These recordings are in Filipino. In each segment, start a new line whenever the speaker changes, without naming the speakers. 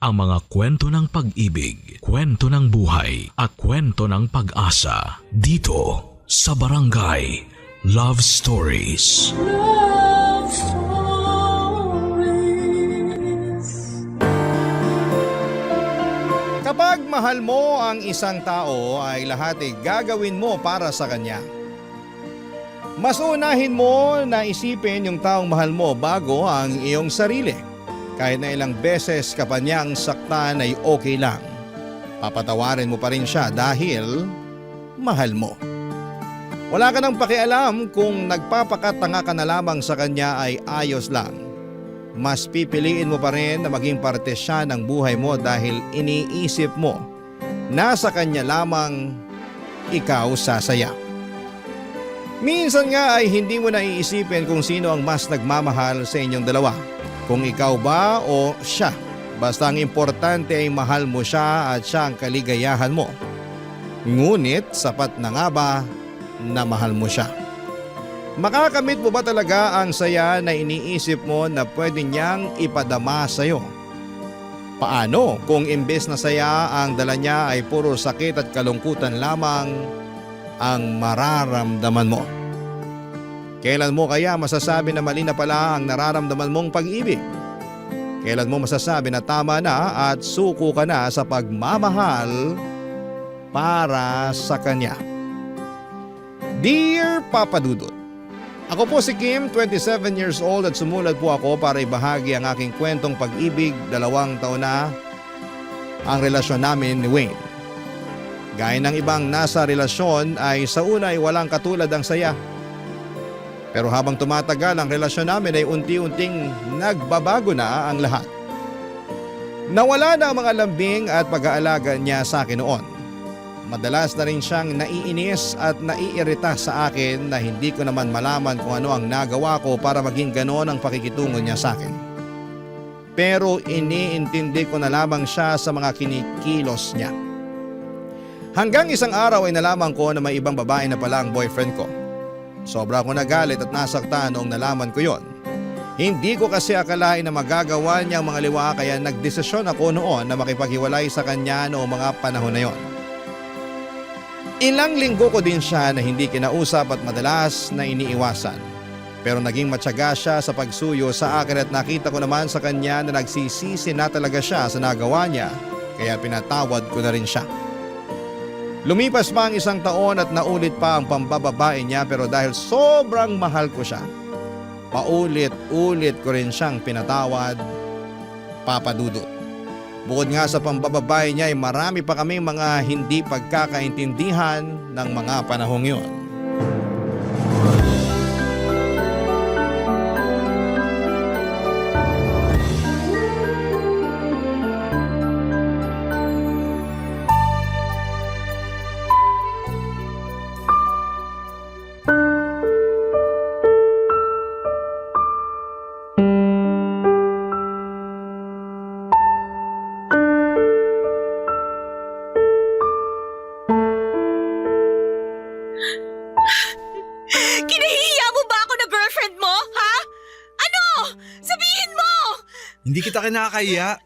ang mga kwento ng pag-ibig, kwento ng buhay at kwento ng pag-asa dito sa Barangay Love Stories.
Love Stories.
Kapag mahal mo ang isang tao ay lahat ay gagawin mo para sa kanya. Mas unahin mo na isipin yung taong mahal mo bago ang iyong sarili. Kahit na ilang beses ka pa niyang saktan ay okay lang. Papatawarin mo pa rin siya dahil mahal mo. Wala ka nang pakialam kung nagpapakatanga ka na lamang sa kanya ay ayos lang. Mas pipiliin mo pa rin na maging parte siya ng buhay mo dahil iniisip mo na sa kanya lamang ikaw sasaya. Minsan nga ay hindi mo naiisipin kung sino ang mas nagmamahal sa inyong dalawa. Kung ikaw ba o siya. Basta ang importante ay mahal mo siya at siya ang kaligayahan mo. Ngunit sapat na nga ba na mahal mo siya? Makakamit mo ba talaga ang saya na iniisip mo na pwede niyang ipadama sa iyo? Paano kung imbes na saya ang dala niya ay puro sakit at kalungkutan lamang ang mararamdaman mo? Kailan mo kaya masasabi na mali na pala ang nararamdaman mong pag-ibig? Kailan mo masasabi na tama na at suko ka na sa pagmamahal para sa kanya? Dear Papa Dudut, ako po si Kim, 27 years old at sumulat po ako para ibahagi ang aking kwentong pag-ibig. 2 taon na ang relasyon namin ni Wayne. Gaya ng ibang nasa relasyon ay sa una ay walang katulad ang saya. Pero habang tumatagal ang relasyon namin ay unti-unting nagbabago na ang lahat. Nawala na ang mga lambing at pag-aalaga niya sa akin noon. Madalas na rin siyang naiinis at naiirita sa akin na hindi ko naman malaman kung ano ang nagawa ko para maging ganon ang pakikitungo niya sa akin. Pero iniintindi ko na lamang siya sa mga kinikilos niya. Hanggang isang araw ay nalaman ko na may ibang babae na pala ang boyfriend ko. Sobra akong nagalit at nasaktan noong nalaman ko yon. Hindi ko kasi akalain na magagawa niya ang mga liwa kaya nagdesisyon ako noon na makipaghiwalay sa kanya noong mga panahon na yon. Ilang linggo ko din siya na hindi kinausap at madalas na iniiwasan. Pero naging matyaga siya sa pagsuyo sa akin at nakita ko naman sa kanya na nagsisisi na talaga siya sa nagawa niya kaya pinatawad ko na rin siya. Lumipas pa ang 1 taon at naulit pa ang pambababae niya pero dahil sobrang mahal ko siya, paulit-ulit ko rin siyang pinatawad, Papa Dudut. Bukod nga sa pambababae niya ay marami pa kaming mga hindi pagkakaintindihan ng mga panahong yun.
Kinahihiya mo ba ako na girlfriend mo, ha? Ano? Sabihin mo!
Hindi kita kinakahiya.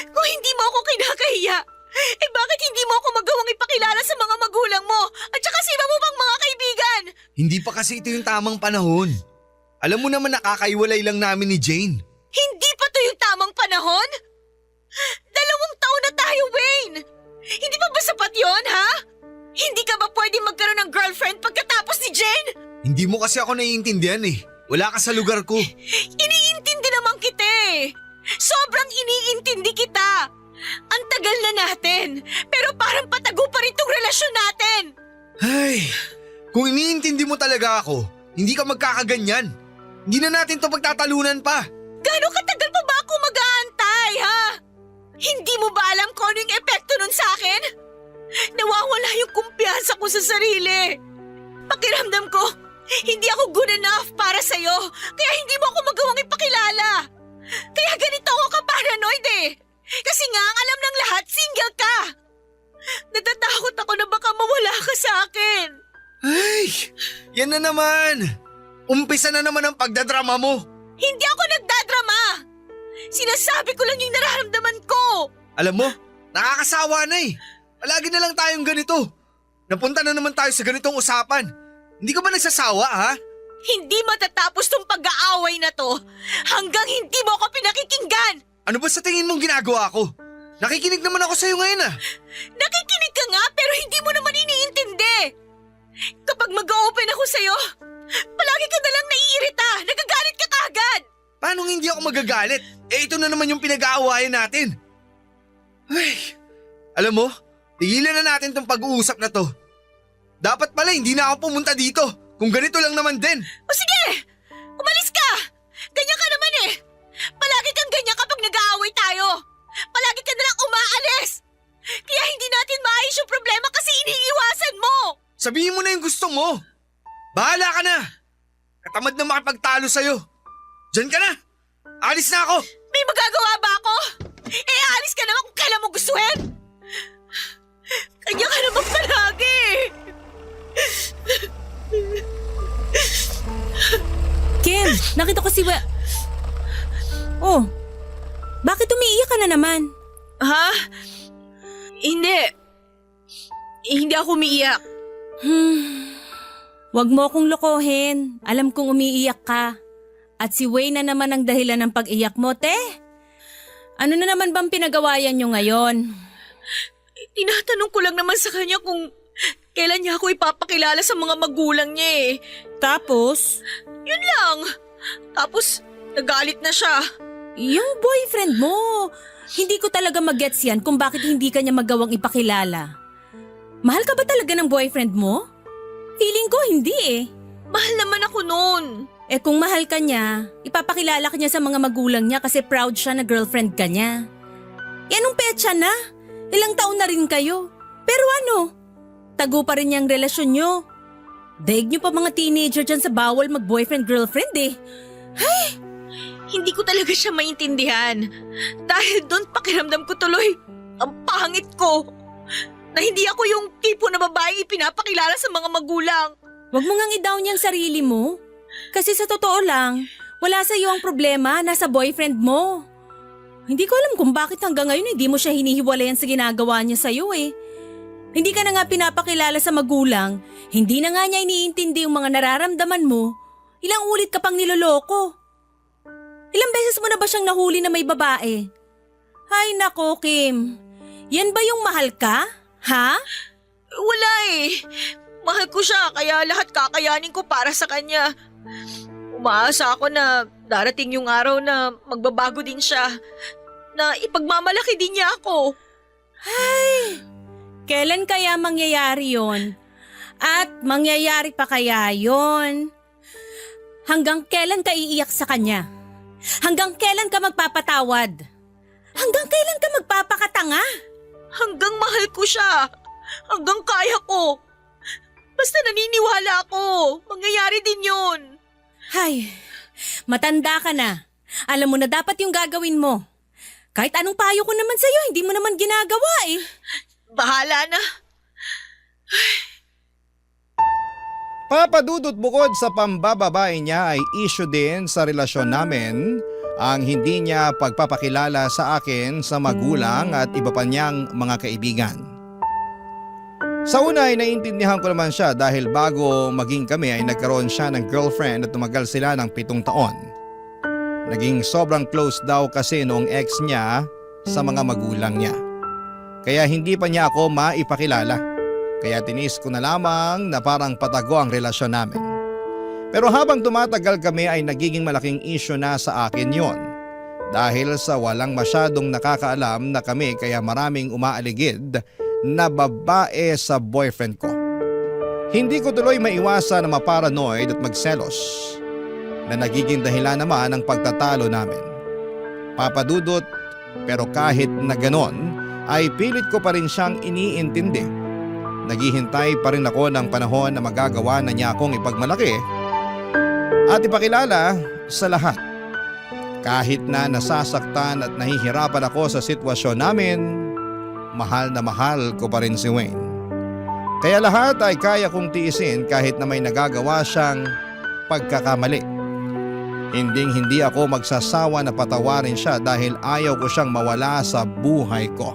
Kung hindi mo ako kinakahiya, eh bakit hindi mo ako magawang ipakilala sa mga magulang mo at saka sa iba mo pang mga kaibigan?
Hindi pa kasi ito yung tamang panahon. Alam mo naman nakakaiwalay lang namin ni Jane.
Hindi pa to yung tamang panahon? 2 taon na tayo, Wayne! Hindi pa ba sapat yon, ha? Hindi ka ba pwede magkaroon ng girlfriend pagkatapos ni Jane?
Hindi mo kasi ako naiintindihan eh. Wala ka sa lugar ko.
Iniintindi naman kita eh. Sobrang iniintindi kita. Ang tagal na natin, pero parang patago pa rin tong relasyon natin.
Ay, kung iniintindi mo talaga ako, hindi ka magkakaganyan. Hindi na natin to pagtatalunan pa.
Gano'ng katagal pa ba ako mag-aantay, ha? Hindi mo ba alam kung ano yung epekto nun sa akin? Nawawala yung kumpiyansa ko sa sarili. Pakiramdam ko, hindi ako good enough para sa'yo, kaya hindi mo ako magawang ipakilala. Kaya ganito ako ka-paranoid eh. Kasi nga ang alam ng lahat, single ka. Natatakot ako na baka mawala ka sa akin.
Ay, yan na naman. Umpisa na naman ang pagdadrama mo.
Hindi ako nagdadrama. Sinasabi ko lang yung nararamdaman ko.
Alam mo, nakakasawa na eh. Palagi na lang tayong ganito. Napunta na naman tayo sa ganitong usapan. Hindi ka ba nagsasawa ha?
Hindi matatapos tong pag-aaway na to hanggang hindi mo ako pinakikinggan.
Ano ba sa tingin mong ginagawa ko? Nakikinig naman ako sa'yo ngayon ah.
Nakikinig ka nga pero hindi mo naman iniintindi. Kapag mag-open ako sa'yo, palagi ka nalang naiirita, nagagalit ka kaagad.
Paano hindi ako magagalit? Ito na naman yung pinag-aawayan natin. Ay, alam mo, tigilan na natin tong pag-uusap na to. Dapat pala hindi na ako pumunta dito. Kung ganito lang naman din.
O sige, umalis ka. Ganyan ka naman eh. Palagi kang ganyan kapag nag-aaway tayo. Palagi ka nalang umaalis. Kaya hindi natin maayos yung problema kasi iniiwasan mo.
Sabihin mo na yung gusto mo. Bahala ka na. Katamad na makipagtalo sa'yo. Diyan ka na. Alis na ako.
May magagawa ba ako? Eh, alis ka naman kung kailan mo gustuhin. Kanya ka naman palagi.
Kim, nakita ko si Oh, bakit umiiyak ka na naman?
Ha? Hindi. Hindi ako umiiyak.
Wag mo akong lokohin. Alam kong umiiyak ka. At si Wayne na naman ang dahilan ng pag-iyak mo, te. Ano na naman bang pinagawayan nyo ngayon?
Tinatanong ko lang naman sa kanya kung kailan niya ako ipapakilala sa mga magulang niya eh.
Tapos,
Yun lang. Tapos, nagalit na siya.
yung boyfriend mo. Hindi ko talaga mag-gets yan kung bakit hindi ka niya magawang ipakilala. Mahal ka ba talaga ng boyfriend mo? Feeling ko hindi eh.
Mahal naman ako noon.
Eh kung mahal ka niya, ipapakilala ka niya sa mga magulang niya kasi proud siya na girlfriend ka niya. Eh anong petsa na? Ilang taon na rin kayo. Pero ano? Tago pa rin niyang relasyon niyo. Daig niyo pa mga teenager dyan sa bawal mag-boyfriend-girlfriend eh.
Hindi ko talaga siya maintindihan. Dahil doon pakiramdam ko tuloy, ang pangit ko. Na hindi ako yung tipo na babae ipinapakilala sa mga magulang.
Huwag mo ngang i-down yung sarili mo. Kasi sa totoo lang, wala sa iyo ang problema, nasa boyfriend mo. Hindi ko alam kung bakit hanggang ngayon hindi mo siya hinihiwalayan sa ginagawa niya sa'yo eh. Hindi ka na nga pinapakilala sa magulang, hindi na nga niya iniintindi yung mga nararamdaman mo, ilang ulit ka pang niloloko. Ilang beses mo na ba siyang nahuli na may babae? Hay nako, Kim. Yan ba yung mahal ka? Ha?
Wala eh. Mahal ko siya kaya lahat kakayanin ko para sa kanya. Umaasa ako na darating yung araw na magbabago din siya. Na ipagmamalaki din niya ako.
Kailan kaya mangyayari yon? At mangyayari pa kaya yon? Hanggang kailan ka iiyak sa kanya? Hanggang kailan ka magpapatawad? Hanggang kailan ka magpapakatanga?
Hanggang mahal ko siya. Hanggang kaya ko. Basta naniniwala ako. Mangyayari din yun.
Hay, matanda ka na. Alam mo na dapat yung gagawin mo. Kahit anong payo ko naman sa'yo, hindi mo naman ginagawa eh.
Bahala na.
Papadudot bukod sa pambababae niya ay issue din sa relasyon namin ang hindi niya pagpapakilala sa akin sa magulang at iba pa niyang mga kaibigan. Sa una ay naiintindihan ko naman siya dahil bago maging kami ay nagkaroon siya ng girlfriend at tumagal sila ng 7 taon. Naging sobrang close daw kasi noong ex niya sa mga magulang niya. Kaya hindi pa niya ako maipakilala. Kaya tinis ko na lamang na parang patago ang relasyon namin. Pero habang tumatagal kami ay nagiging malaking issue na sa akin yon. Dahil sa walang masyadong nakakaalam na kami kaya maraming umaaligid na babae sa boyfriend ko. Hindi ko tuloy maiwasan na maparanoid at magselos na nagiging dahilan naman ng pagtatalo namin. Papadudot, pero kahit na ganon ay pilit ko pa rin siyang iniintindi. Naghihintay pa rin ako ng panahon na magagawa na niya akong ipagmalaki at ipakilala sa lahat. Kahit na nasasaktan at nahihirapan ako sa sitwasyon namin, mahal na mahal ko pa rin si Wayne. Kaya lahat ay kaya kong tiisin kahit na may nagagawa siyang pagkakamali. Hinding-hindi ako magsasawa na patawarin siya dahil ayaw ko siyang mawala sa buhay ko.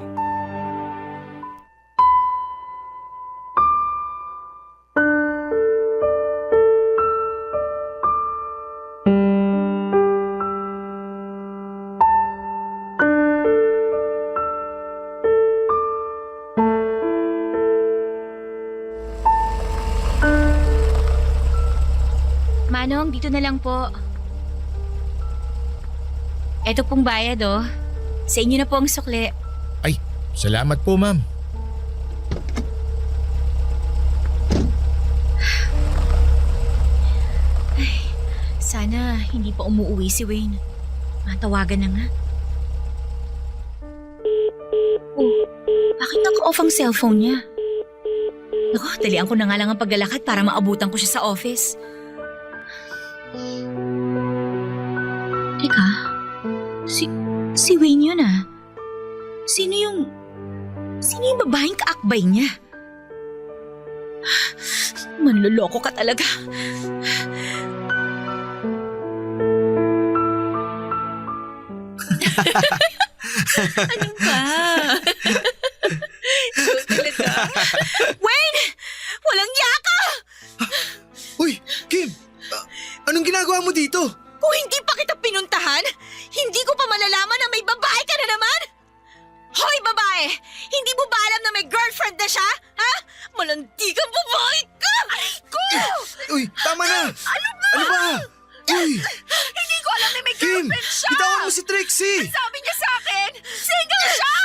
Manong, dito na lang po. Eto pong bayad oh. Sa inyo na po ang sukli.
Ay, salamat po ma'am.
Sana hindi pa umuwi si Wayne. Matawagan na nga. Oh, bakit naka-off ang cellphone niya? Naku, dalian ko na nga lang ang paglalakad para maabutan ko siya sa office. Teka, si Wayne yun ah. Sino yung babaeng kaakbay niya? Manloloko ka talaga. Anong ba? Talaga?
Wayne! Walang yaka!
Uy, Kim! Anong ginagawa mo dito?
Kung hindi pa kita pinuntahan, hindi ko pa malalaman na may babae ka na naman! Hoy babae! Hindi mo ba alam na may girlfriend na siya? Ha? Malandigang babae ka! Ko!
Uy, tama na! Ano ba? Uy,
Hindi ko alam na may
Kim!
girlfriend siya!
Bitawan mo si Trixie!
Sabi niya sa akin, single siya!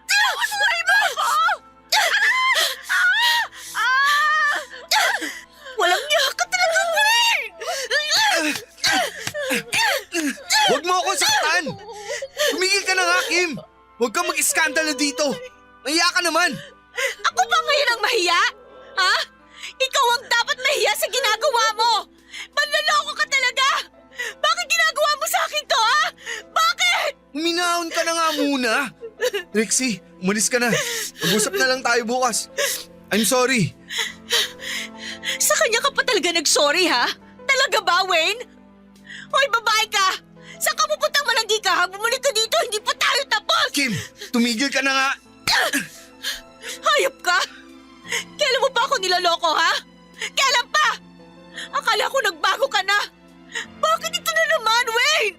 Tinawasway mo ako! Walang yaka talaga, Wayne!
Huwag mo ako saktan! Tumigil ka na nga, Kim! Huwag kang mag-iskandalo dito! Mahiya ka naman!
Ako ba ngayon ang mahiya? Ha? Ikaw ang dapat mahiya sa ginagawa mo! Manloloko ka talaga! Bakit ginagawa mo sa akin to, ha? Bakit?
Huminahon ka na nga muna! Trixie, umalis ka na. Mag-usap na lang tayo bukas. I'm sorry.
Sa kanya ka pa talaga nag-sorry, ha? Talaga ba, Wayne? Hoy, babae ka! Saan ka pupuntang malandi ka, ha? Bumalik ka dito, hindi pa tayo tapos!
Kim, tumigil ka na nga.
Hayop ka! Kailan mo pa ako niloloko, ha? Kailan pa? Akala ko nagbago ka na. Bakit ito na naman, Wayne?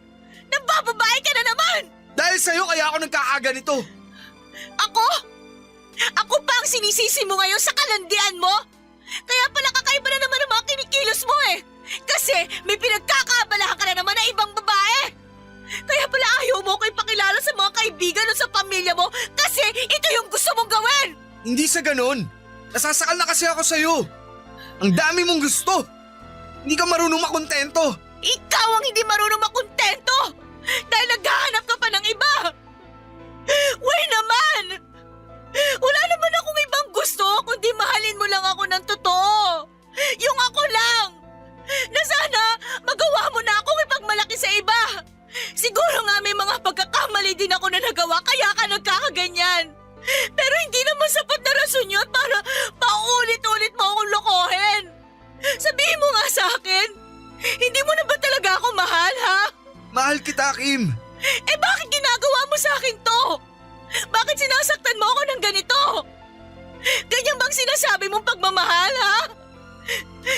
Nabababae ka na naman!
Dahil sa'yo kaya ako nagkakaganito.
Ako? Ako pa ang sinisisi mo ngayon sa kalandian mo? Kaya pala kakaiba na naman ang mga kinikilos mo eh. Kasi may pinagkakaabalahan ka na naman na ibang babae. Kaya pala ayaw mo ko ipakilala sa mga kaibigan o sa pamilya mo kasi ito yung gusto mong gawin.
Hindi sa ganon. Nasasakal na kasi ako sa'yo. Ang dami mong gusto. Hindi ka marunong makontento.
Ikaw ang hindi marunong makontento dahil naghahanap ka pa ng iba. Wait naman! Wala naman akong ibang gusto kundi mahalin mo lang ako ng totoo. Yung ako lang. Na sana magawa mo na akong ipagmalaki sa iba. Siguro nga may mga pagkakamali din ako na nagawa kaya ka nagkakaganyan. Pero hindi naman sapat na rason yun para paulit-ulit mo akong lokohin. Sabihin mo nga sa akin, hindi mo na ba talaga ako mahal, ha?
Mahal kita, Kim.
Eh bakit ginagawa mo sa akin to? Bakit sinasaktan mo ako ng ganito? Ganyan bang sinasabi mong pagmamahal, ha?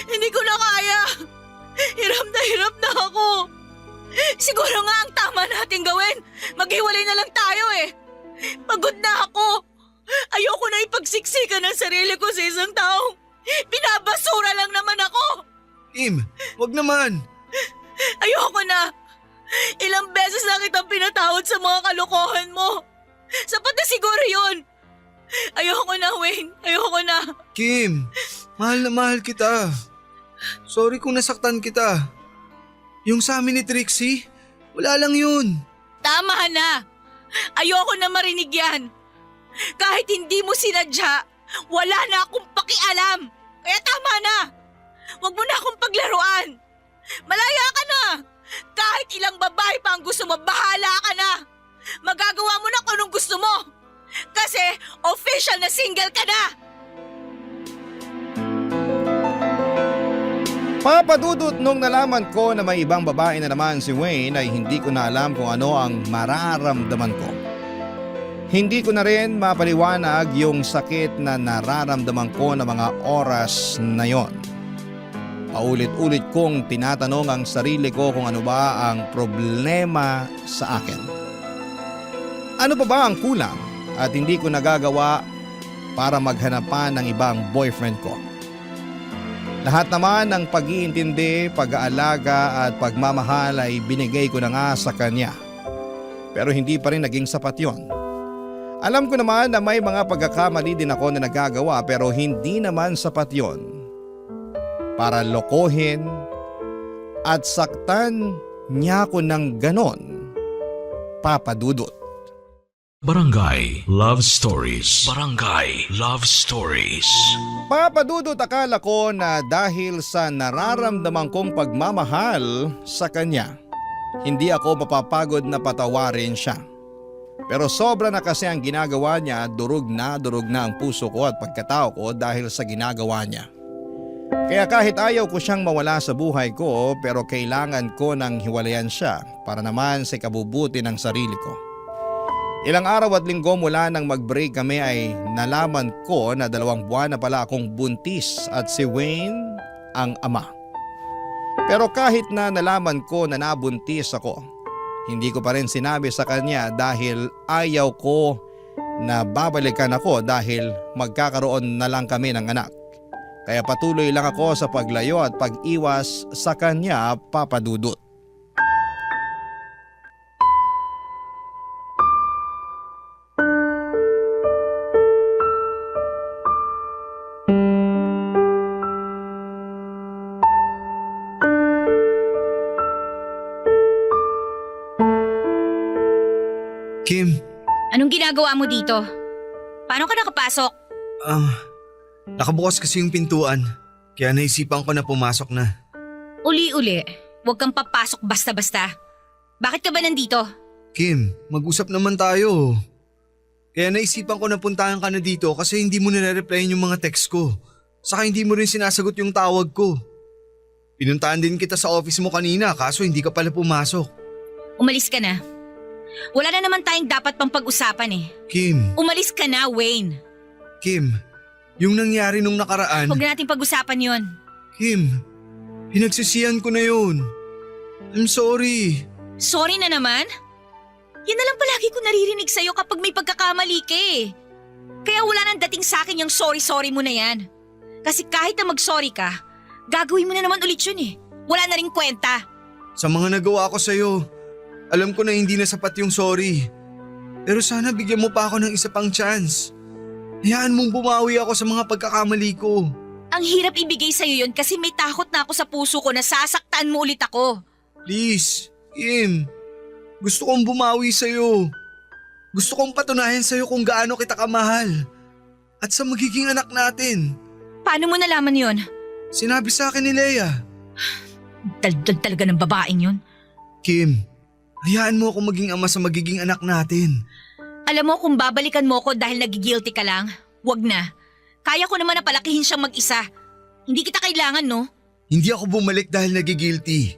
Hindi ko na kaya. Hirap na ako. Siguro nga ang tama nating gawin. Maghiwalay na lang tayo eh. Pagod na ako. Ayoko na ipagsiksikan ang sarili ko sa isang taong binabasura lang naman ako.
Kim, wag naman.
Ayoko na. Ilang beses na kitang pinatawad sa mga kalokohan mo. Sapat na siguro yun. Ayoko na, Wayne. Ayoko na.
Kim, mahal na mahal kita. Sorry kung nasaktan kita. Yung sa amin ni Trixie, wala lang yun.
Tama na. Ayoko na marinig yan. Kahit hindi mo sinadya, wala na akong pakialam. Kaya tama na. Huwag mo na akong paglaruan. Malaya ka na. Kahit ilang babae pa ang gusto mo, bahala ka na. Magagawa mo na kung anong gusto mo. Kasi official na single ka na.
Papadudot nung nalaman ko na may ibang babae na naman si Wayne ay hindi ko na alam kung ano ang mararamdaman ko. Hindi ko na rin mapaliwanag yung sakit na nararamdaman ko na mga oras na yon. Paulit-ulit kong tinatanong ang sarili ko kung ano ba ang problema sa akin. Ano pa ba ang kulang at hindi ko nagagawa para maghanapan ng ibang boyfriend ko? Lahat naman ng pag-iintindi, pag-aalaga at pagmamahal ay binigay ko na nga sa kanya. Pero hindi pa rin naging sapat yon. Alam ko naman na may mga pagkakamali din ako na nagagawa pero hindi naman sapat yon para lokohin at saktan niya ako ng ganon, Papa Dudut.
Barangay Love Stories. Barangay Love Stories.
Papa Dudut, akala ko na dahil sa nararamdaman kong pagmamahal sa kanya, hindi ako mapapagod na patawarin siya. Pero sobra na kasi ang ginagawa niya, durog na ang puso ko at pagkatao ko dahil sa ginagawa niya. Kaya kahit ayaw ko siyang mawala sa buhay ko, pero kailangan ko ng hiwalayan siya para naman sa ikabubuti ng sarili ko. Ilang araw at linggo mula nang mag-break kami ay nalaman ko na 2 buwan na pala akong buntis at si Wayne ang ama. Pero kahit na nalaman ko na nabuntis ako, hindi ko pa rin sinabi sa kanya dahil ayaw ko na babalikan ako dahil magkakaroon na lang kami ng anak. Kaya patuloy lang ako sa paglayo at pag-iwas sa kanya, Papa Dudut.
Kim,
Anong ginagawa mo dito? Paano ka nakapasok?
nakabukas kasi yung pintuan. Kaya naisipan ko na pumasok na.
Uli-uli, huwag kang papasok basta-basta. Bakit ka ba nandito?
Kim, mag-usap naman tayo. Kaya naisipan ko na puntahan ka na dito kasi hindi mo nare-replyan yung mga text ko. Saka hindi mo rin sinasagot yung tawag ko. Pinuntahan din kita sa office mo kanina kaso hindi ka pala pumasok.
Umalis ka na. Wala na naman tayong dapat pang pag-usapan eh.
Kim,
Umalis ka na, Wayne.
Kim, yung nangyari nung nakaraan.
Huwag na natin pag-usapan yon.
Kim, pinagsisihan ko na yun. I'm sorry.
Sorry na naman? Yan na lang palagi ko naririnig sa'yo kapag may pagkakamali ka eh. Kaya wala nang dating sa akin yung sorry-sorry mo na yan. Kasi kahit na mag-sorry ka, gagawin mo na naman ulit yun eh. Wala na ring kwenta.
Sa mga nagawa ko sa'yo, alam ko na hindi na sapat yung sorry. Pero sana bigyan mo pa ako ng isa pang chance. Hayaan mong bumawi ako sa mga pagkakamali ko.
Ang hirap ibigay sa'yo yun kasi may takot na ako sa puso ko na sasaktan mo ulit ako.
Please, Kim. Gusto kong bumawi sa'yo. Gusto kong patunayan sa'yo kung gaano kita kamahal. At sa magiging anak natin.
Paano mo nalaman yon?
Sinabi sa akin ni Leia.
Daldal talaga ng babaeng yun.
Kim, hayaan mo ako maging ama sa magiging anak natin.
Alam mo kung babalikan mo ko dahil nagigilty ka lang, wag na. Kaya ko naman na palakihin siyang mag-isa. Hindi kita kailangan, no?
Hindi ako bumalik dahil nagigilty.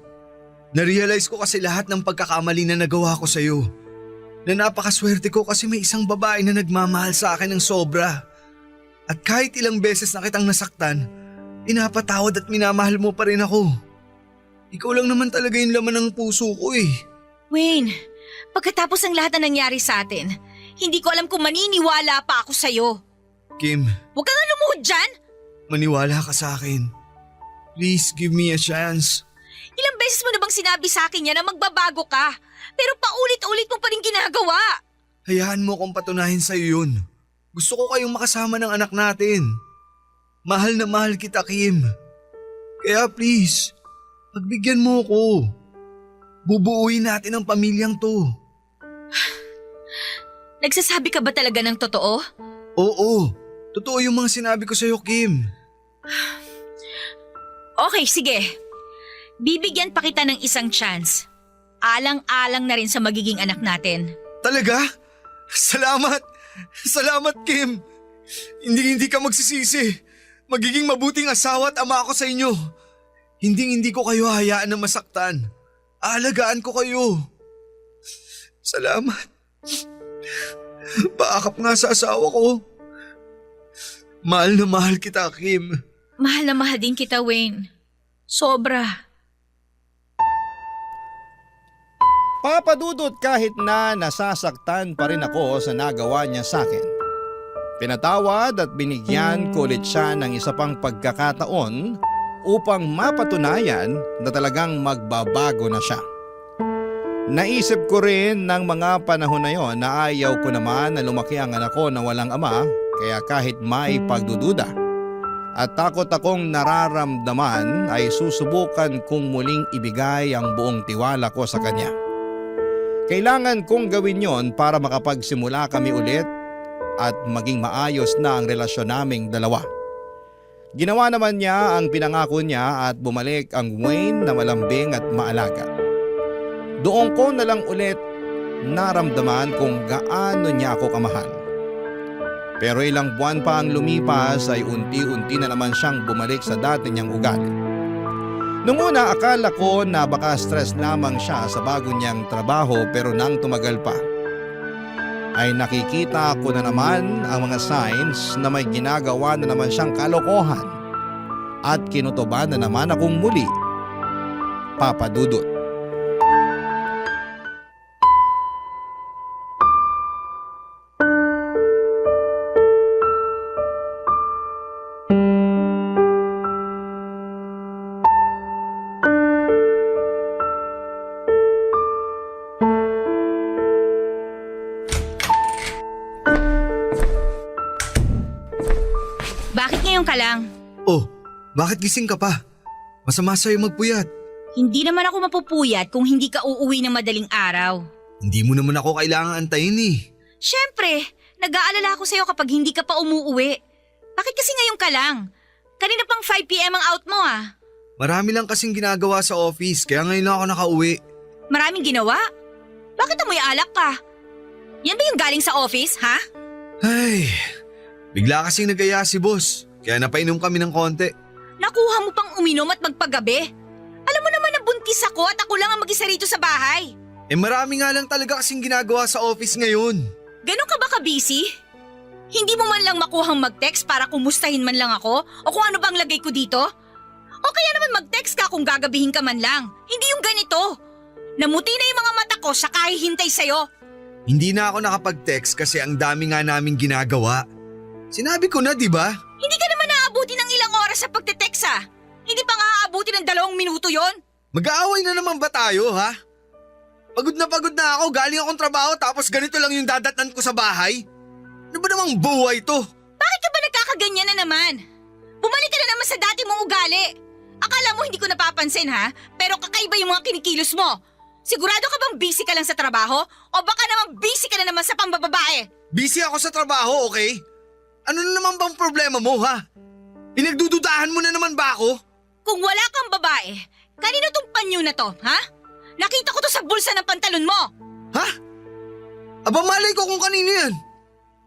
Narealize ko kasi lahat ng pagkakamali na nagawa ko sa'yo. Na napakaswerte ko kasi may isang babae na nagmamahal sa akin ng sobra. At kahit ilang beses na kitang nasaktan, pinapatawad at minamahal mo pa rin ako. Ikaw lang naman talaga yung laman ng puso ko eh.
Wayne, pagkatapos ng lahat na nangyari sa atin, hindi ko alam kung maniniwala pa ako sa'yo.
Kim,
Huwag ka nga lumuhod dyan!
maniwala ka sa akin. Please give me a chance.
Ilang beses mo na bang sinabi sa akin yan na magbabago ka? Pero paulit-ulit mo pa rin ginagawa.
Hayaan mo kong patunayan sa'yo yun. Gusto ko kayong makasama ng anak natin. Mahal na mahal kita, Kim. Kaya please, pagbigyan mo ko. Bubuuin natin ang pamilyang to.
Nagsasabi ka ba talaga ng totoo?
Oo, totoo yung mga sinabi ko sa'yo, Kim.
Okay, sige. Bibigyan pa kita ng isang chance. Alang-alang na rin sa magiging anak natin.
Talaga? Salamat! Salamat, Kim! Hindi ka magsisisi. Magiging mabuting asawa at ama ako sa inyo. Hindi ko kayo hayaan na masaktan. Aalagaan ko kayo. Salamat. Paakap nga sa asawa ko. Mahal na mahal kita, Kim.
Mahal na mahal din kita, Wayne. Sobra.
Papadudot kahit na nasasaktan pa rin ako sa nagawa niya sa akin. Pinatawad at binigyan ko ulit siya ng isa pang pagkakataon upang mapatunayan na talagang magbabago na siya. Naisip ko rin ng mga panahon na yon na ayaw ko naman na lumaki ang anak ko na walang ama, kaya kahit may pagdududa at takot akong nararamdaman ay susubukan kong muling ibigay ang buong tiwala ko sa kanya. Kailangan kong gawin yon para makapagsimula kami ulit at maging maayos na ang relasyon naming dalawa. Ginawa naman niya ang pinangako niya at bumalik ang Wayne na malambing at maalaga. Doon ko na lang ulit naramdaman kung gaano niya ako kamahal. Pero ilang buwan pa ang lumipas ay unti-unti na naman siyang bumalik sa dati niyang ugali. Nung una akala ko na baka stress lamang siya sa bago niyang trabaho, pero nang tumagal pa ay nakikita ko na naman ang mga signs na may ginagawa na naman siyang kalokohan at kinutuban na naman akong muli. Papadudot.
Bakit ngayon ka lang?
Oh, bakit gising ka pa? Masama sa'yo magpuyat.
Hindi naman ako mapupuyat kung hindi ka uuwi ng madaling araw.
Hindi mo naman ako kailangan antayin eh.
Siyempre, nag-aalala ako sa'yo kapag hindi ka pa umuuwi. Bakit kasi ngayon ka lang? Kanina pang 5 p.m. ang out mo ah.
Marami lang kasing ginagawa sa office kaya ngayon lang ako nakauwi.
Maraming ginawa? Bakit amoy alak ka? Yan ba yung galing sa office, ha?
Ay, bigla kasing nagaya si boss kaya napainom kami ng konti.
Nakuha mo pang uminom at magpagabi. Alam mo naman na buntis ako at ako lang ang mag-isa rito sa bahay.
Eh marami nga lang talaga kasing ginagawa sa office ngayon.
Ganon ka ba ka-busy? Hindi mo man lang makuhang mag-text para kumustahin man lang ako o kung ano bang lagay ko dito? O kaya naman mag-text ka kung gagabihin ka man lang. Hindi yung ganito. Namuti na yung mga mata ko sa kahihintay sa'yo.
Hindi na ako nakapag-text kasi ang dami nga naming ginagawa. Sinabi ko na, di ba?
Hindi ka naman naaabuti ng ilang oras sa pagte-text ah. Hindi pa nga aabuti ng 2 minuto yon.
Mag-aaway na naman ba tayo, ha? Pagod na ako, galing akong trabaho tapos ganito lang yung dadatnan ko sa bahay. Ano ba namang buhay to?
Bakit ka ba nagkakaganyan na naman? Bumalik ka na naman sa dati mong ugali. Akala mo hindi ko napapansin ha? Pero kakaiba yung mga kinikilos mo. Sigurado ka bang busy ka lang sa trabaho? O baka naman busy ka na naman sa pambababae?
Busy ako sa trabaho, okay? Ano na naman bang problema mo, ha? Pinagdududahan mo na naman ba ako?
Kung wala kang babae, kanino tong panyo na to, ha? Nakita ko to sa bulsa ng pantalon mo.
Ha? Aba malay ko kung kanino yan.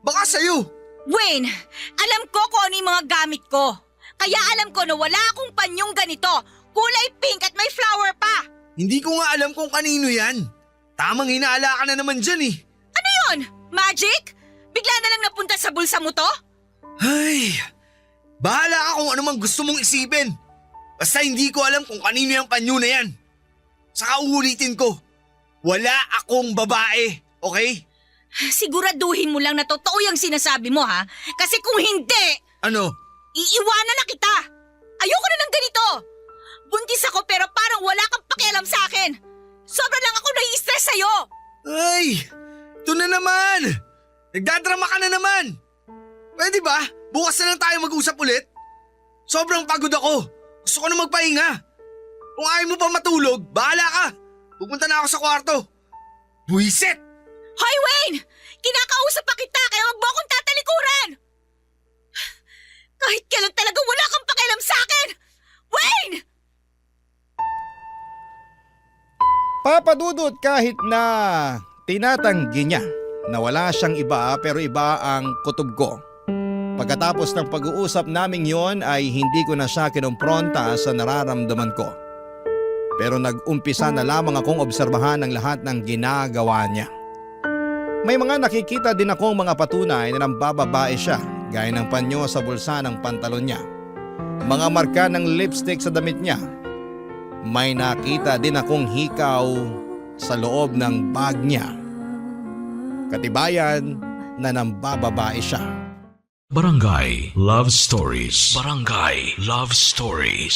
Baka sa'yo.
Wayne, alam ko kung ano yung mga gamit ko. Kaya alam ko na wala akong panyong ganito. Kulay pink at may flower pa.
Hindi ko nga alam kung kanino yan. Tamang hinaala ka na naman dyan eh.
Ano yun? Magic? Bigla na lang napunta sa bulsa mo to?
Ay, bahala ka kung ano mang gusto mong isipin. Basta hindi ko alam kung kanino yung panyo na yan. Saka uulitin ko, wala akong babae, okay?
Siguraduhin mo lang na totoo yung sinasabi mo ha. Kasi kung hindi,
Ano?
iiwanan na kita. Ayoko na ng ganito. Buntis ako pero parang wala kang pakialam sa akin. Sobra lang ako nai-stress sa'yo.
Ay, ito na naman. Nagdadrama ka na naman. Pwede ba? Bukas na lang tayo mag-usap ulit. Sobrang pagod ako. Gusto ko na magpahinga. Kung ayaw mo pa matulog, bahala ka. Pupunta na ako sa kwarto. Buisit!
Hoy Wayne! Kinakausap pa kita kaya wag mo akong tatalikuran! Kahit kailan talaga wala kang pakialam sa akin! Wayne!
Papadudot kahit na tinatanggi niya na wala siyang iba pero iba ang kutob ko. Pagkatapos ng pag-uusap naming yon ay hindi ko na siya kinompronta sa nararamdaman ko. Pero nag-umpisa na lamang akong obserbahan ang lahat ng ginagawa niya. May mga nakikita din akong mga patunay na nambababae siya, gaya ng panyo sa bulsa ng pantalon niya. Mga marka ng lipstick sa damit niya. May nakita din akong hikaw sa loob ng bag niya. Katibayan na nambababae siya.
Barangay Love Stories. Barangay Love Stories.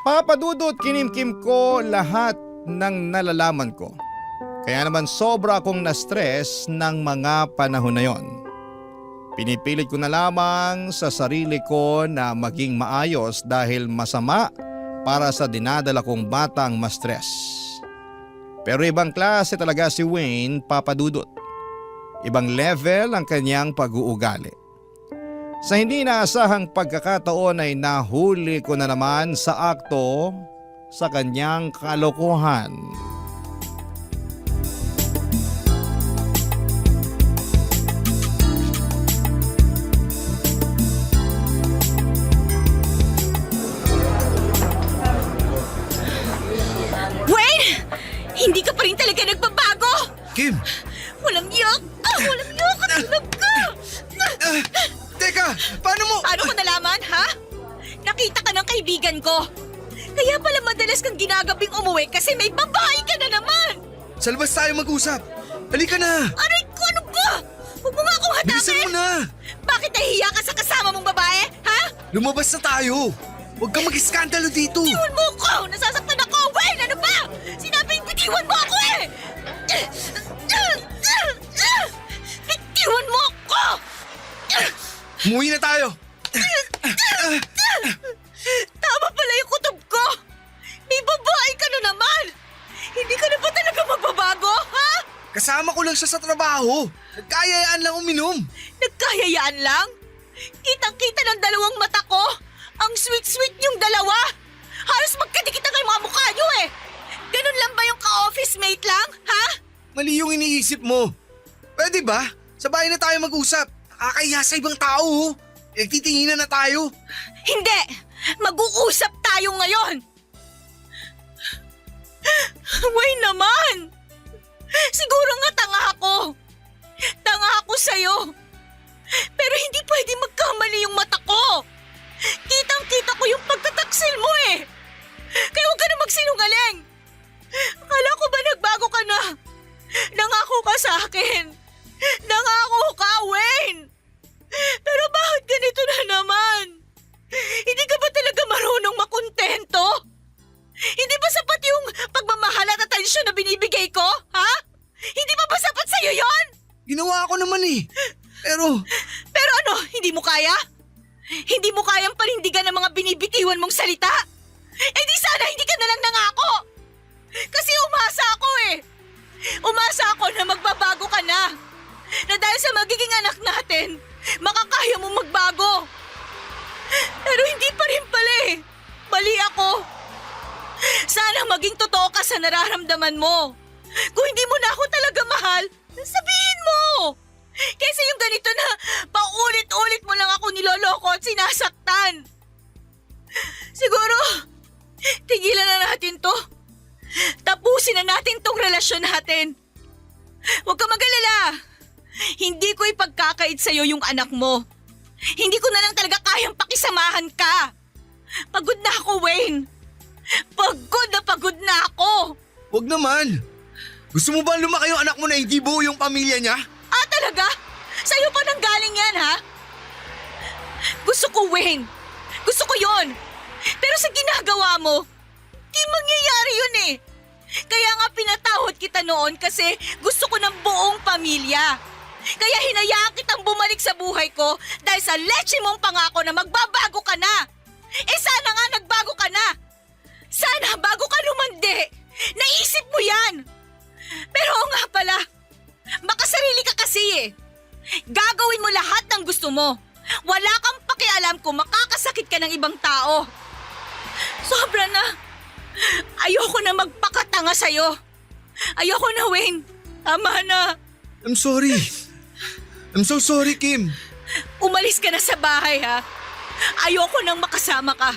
Papadudot kinimkim ko lahat ng nalalaman ko. Kaya naman sobra akong na-stress ng mga panahon na yon. Pinipilit ko na lamang sa sarili ko na maging maayos dahil masama para sa dinadala kong batang ma-stress. Pero ibang klase talaga si Wayne, Papadudot. Ibang level ang kanyang pag-uugali. Sa hindi inaasahang pagkakataon ay nahuli ko na naman sa akto sa kanyang kalokohan.
Wayne! Hindi ka pa rin talaga nagbabago!
Kim!
Walang yak! Walang yak! Katulog ka!
Teka! Paano mo?
Paano ko nalaman, ha? Nakita ka ng kaibigan ko. Kaya pala madalas kang ginagabing umuwi kasi may babae ka na naman!
Sa labas tayo mag-usap. Halika na!
Aray ko, ano ba? Huwag mo nga akong
Bilisan mo
hatapin!
na!
Bakit nahihiya ka sa kasama mong babae, ha?
Lumabas na tayo! Huwag kang mag-iskandalo dito!
Bitiwan mo ako! Nasasaktan ako! Wayne, ano ba? Sinabing bitiwan mo ako eh! Bitiwan mo ako!
Umuwi na tayo!
Tama pala yung kutob ko! May babae ka na naman! Hindi ka na ba talaga magbabago, ha?
Kasama ko lang siya sa trabaho. Nagkayayaan lang uminom.
Nagkayayaan lang? Kitang-kita ng dalawang mata ko! Ang sweet-sweet niyong dalawa! Halos magkadikit na kayo mga mukha niyo eh! Ganun lang ba yung ka-office mate lang, ha?
Mali yung iniisip mo. Pwede ba? Sa bahay na tayo mag-usap. Nakakahiya sa ibang tao. Nagtitinginan na tayo.
Hindi! Mag-uusap tayo ngayon! Why naman? Siguro nga tanga ako. Tanga ako sa'yo. Pero hindi pwede magkamali yung mata ko. Kitang-kita ko yung pagtataksil mo eh. Kaya huwag ka na magsinungaling. Akala ko ba nagbago ka na? Nangako ka sa akin. Nangako ka, Wayne. Pero bakit ganito na naman? Hindi ka ba talaga marunong makontento? Hindi ba sapat yung pagmamahal at atensyon na binibigay ko? Ha? Hindi ba sapat sa'yo yon?
Ginawa ko naman eh. Pero
Pero ano, hindi mo kaya? Hindi mo kayang panindigan ng mga binibitiwan mong salita? Eh di sana hindi ka nalang nangako! Kasi umasa ako eh! Umasa ako na magbabago ka na! Na dahil sa magiging anak natin, makakaya mo magbago! Pero hindi pa rin pala eh! Mali ako! Sana maging totoo ka sa nararamdaman mo! Kung hindi mo na ako talaga mahal, sabihin mo! Kaysa yung ganito na paulit-ulit mo lang ako niloloko at sinasaktan. Siguro, tigilan na natin to. Tapusin na natin tong relasyon natin. Huwag ka mag-alala. Hindi ko ipagkakait sa'yo yung anak mo. Hindi ko na lang talaga kayang pakisamahan ka. Pagod na ako, Wayne. Pagod na ako.
wag naman. Gusto mo ba lumaki yung anak mo na hindi buo yung pamilya niya?
Ah, talaga? Sa'yo pa nang galing yan, ha? Gusto ko, Wayne. Gusto ko yon. Pero sa ginagawa mo, di mangyayari yun eh. Kaya nga pinatawad kita noon kasi gusto ko ng buong pamilya. Kaya hinayaan kitang bumalik sa buhay ko dahil sa leche mong pangako na magbabago ka na. Eh sana nga nagbago ka na. Sana bago ka lumandi, naisip mo yan. Pero oo nga pala, makasarili ka kasi eh. Gagawin mo lahat ng gusto mo. Wala kang pakialam kung makakasakit ka ng ibang tao. Sobra na. Ayoko na magpakatanga sa'yo. Ayoko na, Wayne. Tama na.
I'm sorry. I'm so sorry, Kim.
Umalis ka na sa bahay, ha? Ayoko nang makasama ka.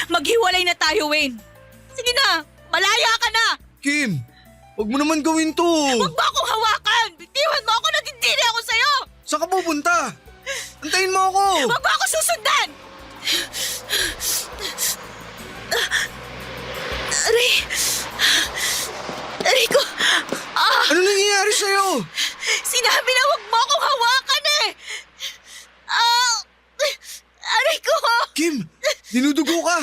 Maghiwalay na tayo, Wayne. Sige na, malaya ka na.
Kim, huwag mo naman gawin to.
Huwag mo akong hawakan. Bitiwan mo ako, nagtitiri ako sa'yo.
Saan ka pupunta? Antayin mo ako.
Huwag mo ako susundan. Aray ko.
Ano nangyayari sa'yo?
Sinabi na huwag mo akong hawakan eh. Aray ko.
Kim, dinudugo ka.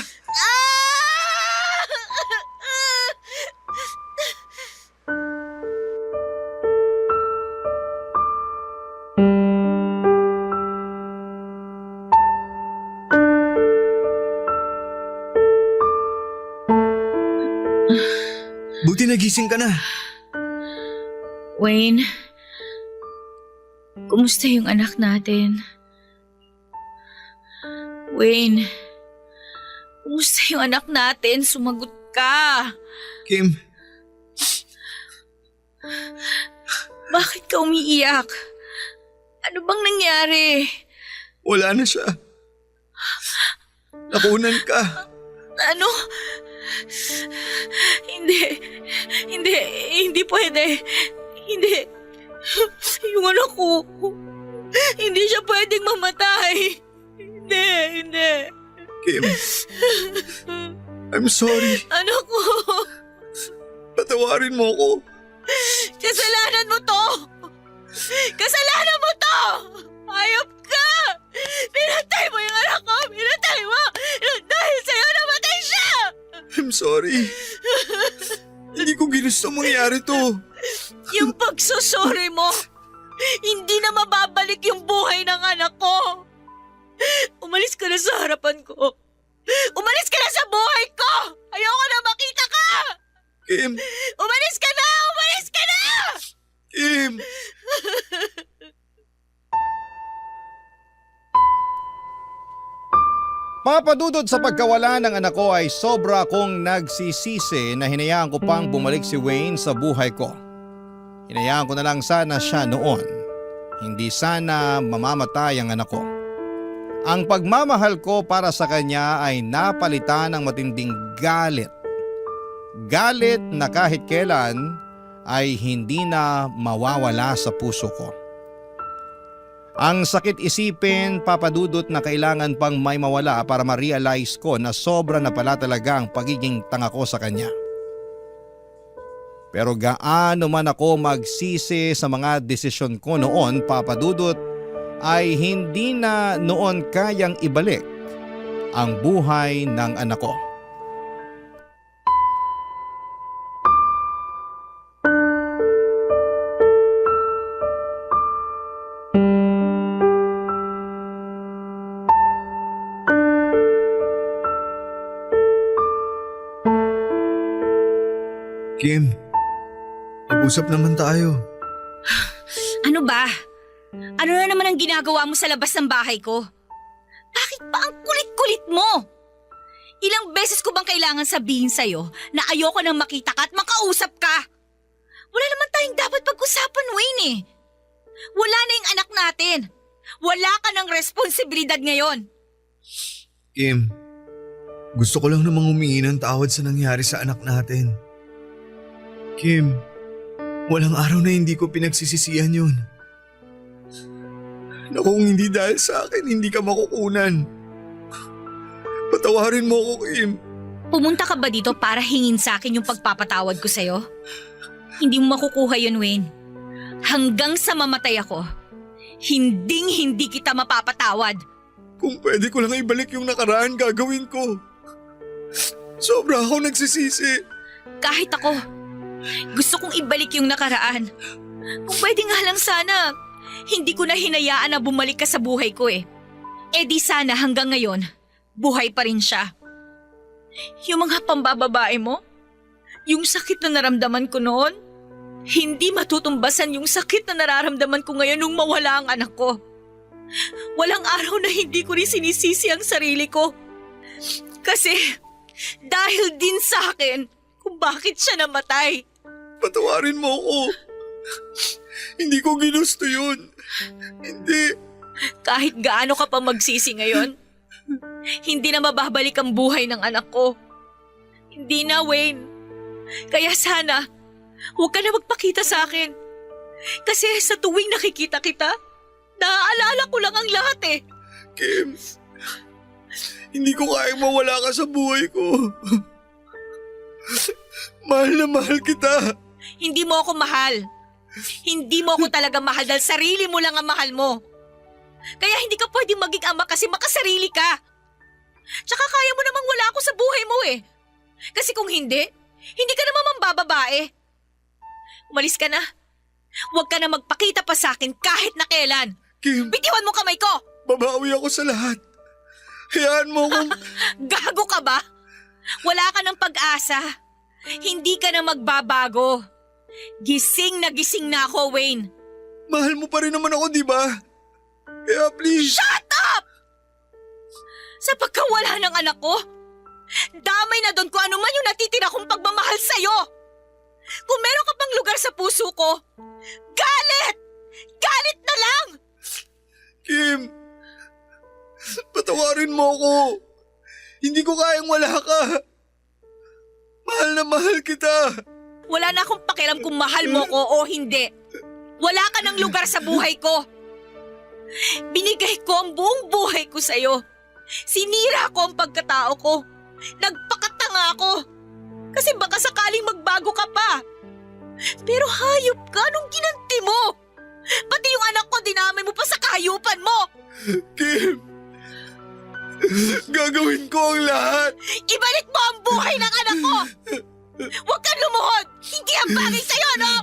Buti nagising ka na.
Wayne, kumusta yung anak natin? Wayne, kumusta yung anak natin? Sumagot ka.
Kim,
Bakit ka umiiyak? Ano bang nangyari?
wala na siya. Nakunan ka.
Ano? Hindi pwede. Hindi. Yung anak ko, hindi siya pwedeng mamatay. Hindi.
Kim, I'm sorry.
Anak ko,
Patawarin mo ako.
kasalanan mo to. Kasalanan mo to. Hayop ka. Pinatay mo yung anak ko. Pinatay mo. Dahil sa'yo namatay siya.
I'm sorry. Hindi ko ginusto mangyari to.
Yung pagsusuri mo, hindi na mababalik yung buhay ng anak ko. Umalis ka na sa harapan ko. Umalis ka na sa buhay ko! Ayoko na makita ka!
Kim,
Umalis ka na! Umalis ka na!
Kim.
Papadudod sa pagkawala ng anak ko ay sobra kong nagsisisi na hinayaan ko pang bumalik si Wayne sa buhay ko. Hinayaan ko na lang sana siya noon. Hindi sana mamamatay ang anak ko. Ang pagmamahal ko para sa kanya ay napalitan ng matinding galit. Galit na kahit kailan ay hindi na mawawala sa puso ko. Ang sakit isipin, papadudot na kailangan pang may mawala para ma-realize ko na sobra na pala talaga ang pagiging tanga ko sa kanya. Pero gaano man ako magsisi sa mga desisyon ko noon, papadudot, ay hindi na noon kayang ibalik ang buhay ng anak ko.
Kim, mag-usap naman tayo.
Ano ba? Ano na naman ang ginagawa mo sa labas ng bahay ko? Bakit ba ang kulit-kulit mo? Ilang beses ko bang kailangan sabihin sa'yo na ayoko nang makita ka at makausap ka? Wala naman tayong dapat pag-usapan, Wayne eh. Wala na yung anak natin. Wala ka ng responsibilidad ngayon.
Kim, gusto ko lang namang humingi ng tawad sa nangyari sa anak natin. Kim, walang araw na hindi ko pinagsisisihan yun. Na kung hindi dahil sa akin, hindi ka makukunan. Patawarin mo ako, Kim.
Pumunta ka ba dito para hingin sa akin yung pagpapatawad ko sa'yo? Hindi mo makukuha yun, Wayne. Hanggang sa mamatay ako, hindi kita mapapatawad.
Kung pwede ko lang ibalik yung nakaraan, gagawin ko. Sobra ako nagsisisi.
Kahit ako, gusto kong ibalik yung nakaraan. Kung pwede nga lang sana, hindi ko na hinayaan na bumalik ka sa buhay ko eh. Eh di sana hanggang ngayon, buhay pa rin siya. Yung mga pambababae mo, yung sakit na naramdaman ko noon, hindi matutumbasan yung sakit na nararamdaman ko ngayon nung mawala ang anak ko. Walang araw na hindi ko rin sinisisi ang sarili ko. Kasi dahil din sa akin kung bakit siya namatay.
Patawarin mo ako. Hindi ko ginusto yun. Hindi.
Kahit gaano ka pa magsisi ngayon, hindi na mababalik ang buhay ng anak ko. Hindi na, Wayne. Kaya sana, huwag ka na magpakita sa akin. Kasi sa tuwing nakikita kita, naaalala ko lang ang lahat eh.
Kim, hindi ko kayang mawala ka sa buhay ko. Mahal na mahal kita.
Hindi mo ako mahal. Hindi mo ako talaga mahal dahil sarili mo lang ang mahal mo. Kaya hindi ka pwedeng maging ama kasi makasarili ka. Tsaka kaya mo namang wala ako sa buhay mo eh. Kasi kung hindi, hindi ka naman mambababae. Umalis ka na. Huwag ka na magpakita pa sa akin kahit na kailan.
Kim,
Bitiwan mo kamay ko!
babawi ako sa lahat. Hayaan mo kung...
Gago ka ba? Wala ka ng pag-asa. Hindi ka na magbabago. Gising na ako, Wayne.
Mahal mo pa rin naman ako, di ba? Kaya please...
Shut up! Sa pagkawala ng anak ko, damay na doon kung ano man yung natitira kong pagmamahal sa'yo. Kung meron ka pang lugar sa puso ko, galit! Galit na lang!
Kim, patawarin mo ako. Hindi ko kayang wala ka. Mahal na mahal kita.
Wala na akong pakialam kung mahal mo ko o hindi. Wala ka ng lugar sa buhay ko. Binigay ko ang buong buhay ko sa'yo. Sinira ko ang pagkatao ko. Nagpakatanga ako. Kasi baka sakaling magbago ka pa. Pero hayop ka nung ginanti mo. Pati yung anak ko dinamay mo pa sa kahayupan mo.
Kim, gagawin ko ang lahat.
Ibalik mo ang buhay ng anak ko. Huwag kang lumuhod. Hindi ang bagay sa'yo, no?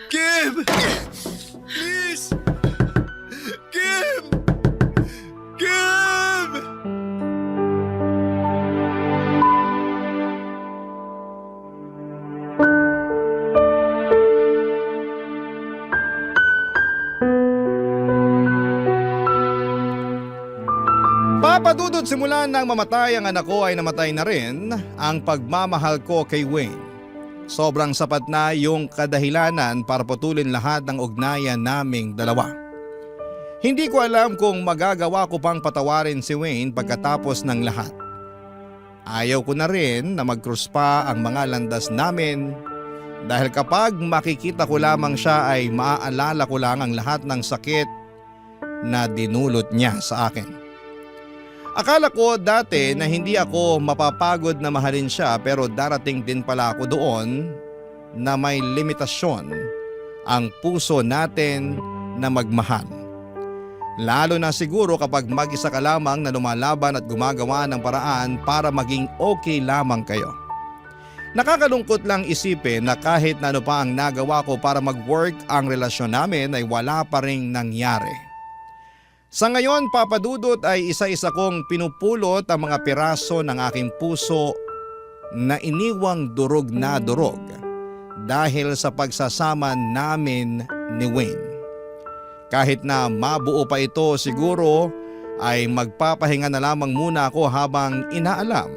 Kim! Please! Kim! Kim!
Papadudod simula nang mamatay ang anak ko ay namatay na rin ang pagmamahal ko kay Wayne. Sobrang sapat na yung kadahilanan para putulin lahat ng ugnayan naming dalawa. Hindi ko alam kung magagawa ko pang patawarin si Wayne pagkatapos ng lahat. Ayaw ko na rin na mag-cross pa ang mga landas namin dahil kapag makikita ko lamang siya ay maaalala ko lang ang lahat ng sakit na dinulot niya sa akin. Akala ko dati na hindi ako mapapagod na mahalin siya pero darating din pala ako doon na may limitasyon ang puso natin na magmahal. Lalo na siguro kapag mag-isa ka lamang na lumalaban at gumagawa ng paraan para maging okay lamang kayo. Nakakalungkot lang isipin na kahit na ano pa ang nagawa ko para mag-work ang relasyon namin ay wala pa ring nangyari. Sa ngayon, Papadudot, ay isa-isa kong pinupulot ang mga piraso ng aking puso na iniwang durog na durog dahil sa pagsasama namin ni Wayne. Kahit na mabuo pa ito siguro ay magpapahinga na lamang muna ako habang inaalam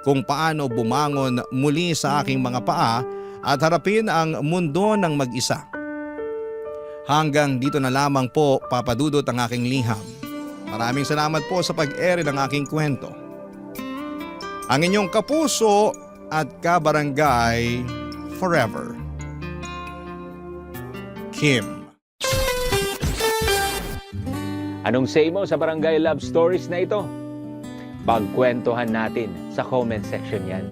kung paano bumangon muli sa aking mga paa at harapin ang mundo ng mag-isa. Hanggang dito na lamang po, Papadudot, ang aking liham. Maraming salamat po sa pag-ere ng aking kwento. Ang inyong kapuso at kabarangay forever, Kim.
Anong say mo sa Barangay Love Stories na ito? Pagkwentuhan natin sa comment section yan.